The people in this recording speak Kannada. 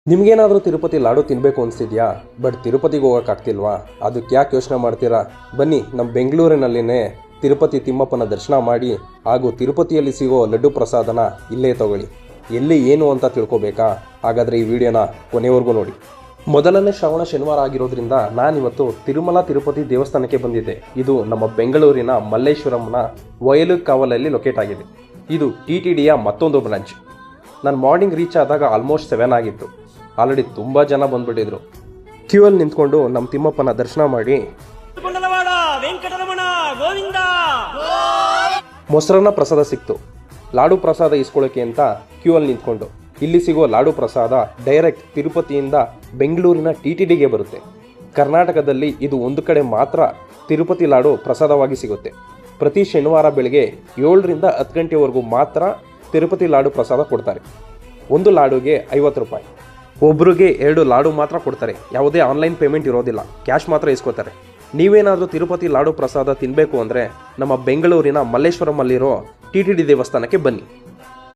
ನಿಮಗೇನಾದರೂ ತಿರುಪತಿ ಲಾಡು ತಿನ್ನಬೇಕು ಅನಿಸ್ತಿದ್ಯಾ? ಬಟ್ ತಿರುಪತಿಗೆ ಹೋಗೋಕ್ಕಾಗ್ತಿಲ್ವಾ? ಅದಕ್ಕೆ ಯಾಕೆ ಯೋಚನೆ ಮಾಡ್ತೀರಾ? ಬನ್ನಿ, ನಮ್ಮ ಬೆಂಗಳೂರಿನಲ್ಲಿನೇ ತಿರುಪತಿ ತಿಮ್ಮಪ್ಪನ ದರ್ಶನ ಮಾಡಿ ಹಾಗೂ ತಿರುಪತಿಯಲ್ಲಿ ಸಿಗೋ ಲಡ್ಡು ಪ್ರಸಾದನ ಇಲ್ಲೇ ತಗೊಳ್ಳಿ. ಎಲ್ಲಿ ಏನು ಅಂತ ತಿಳ್ಕೊಬೇಕಾ? ಹಾಗಾದರೆ ಈ ವಿಡಿಯೋನ ಕೊನೆವರೆಗೂ ನೋಡಿ. ಮೊದಲನೇ ಶ್ರಾವಣ ಶನಿವಾರ ಆಗಿರೋದ್ರಿಂದ ನಾನಿವತ್ತು ತಿರುಮಲ ತಿರುಪತಿ ದೇವಸ್ಥಾನಕ್ಕೆ ಬಂದಿದ್ದೆ. ಇದು ನಮ್ಮ ಬೆಂಗಳೂರಿನ ಮಲ್ಲೇಶ್ವರಂನ ವಯಲು ಕಾವಲಲ್ಲಿ ಲೊಕೇಟ್ ಆಗಿದೆ. ಇದು TTDಯ ಮತ್ತೊಂದು ಬ್ರಾಂಚ್. ನಾನು ಮಾರ್ನಿಂಗ್ ರೀಚ್ ಆದಾಗ ಆಲ್ಮೋಸ್ಟ್ 7 ಆಗಿತ್ತು. ಆಲ್ರೆಡಿ ತುಂಬ ಜನ ಬಂದ್ಬಿಟ್ಟಿದ್ರು. ಕ್ಯೂ ಅಲ್ಲಿ ನಿಂತ್ಕೊಂಡು ನಮ್ಮ ತಿಮ್ಮಪ್ಪನ ದರ್ಶನ ಮಾಡಿ ಮೊಸರನ್ನ ಪ್ರಸಾದ ಸಿಕ್ತು. ಲಾಡು ಪ್ರಸಾದ ಇಸ್ಕೊಳ್ಳೋಕೆ ಅಂತ ಕ್ಯೂ ಅಲ್ಲಿ ನಿಂತ್ಕೊಂಡು ಇಲ್ಲಿ ಸಿಗೋ ಲಾಡು ಪ್ರಸಾದ ಡೈರೆಕ್ಟ್ ತಿರುಪತಿಯಿಂದ ಬೆಂಗಳೂರಿನ TTDಗೆ ಬರುತ್ತೆ. ಕರ್ನಾಟಕದಲ್ಲಿ ಇದು ಒಂದು ಕಡೆ ಮಾತ್ರ ತಿರುಪತಿ ಲಾಡು ಪ್ರಸಾದವಾಗಿ ಸಿಗುತ್ತೆ. ಪ್ರತಿ ಶನಿವಾರ ಬೆಳಗ್ಗೆ 7ರಿಂದ 10 ಗಂಟೆವರೆಗೂ ಮಾತ್ರ ತಿರುಪತಿ ಲಾಡು ಪ್ರಸಾದ ಕೊಡ್ತಾರೆ. ಒಂದು ಲಾಡುಗೆ 50 ರೂಪಾಯಿ. ಒಬ್ರಿಗೆ 2 ಲಾಡು ಮಾತ್ರ ಕೊಡ್ತಾರೆ. ಯಾವುದೇ ಆನ್ಲೈನ್ ಪೇಮೆಂಟ್ ಇರೋದಿಲ್ಲ, ಕ್ಯಾಶ್ ಮಾತ್ರ ಇಸ್ಕೋತಾರೆ. ನೀವೇನಾದರೂ ತಿರುಪತಿ ಲಾಡು ಪ್ರಸಾದ ತಿನ್ನಬೇಕು ಅಂದರೆ ನಮ್ಮ ಬೆಂಗಳೂರಿನ ಮಲ್ಲೇಶ್ವರಮಲ್ಲಿರೋ TTD ದೇವಸ್ಥಾನಕ್ಕೆ ಬನ್ನಿ.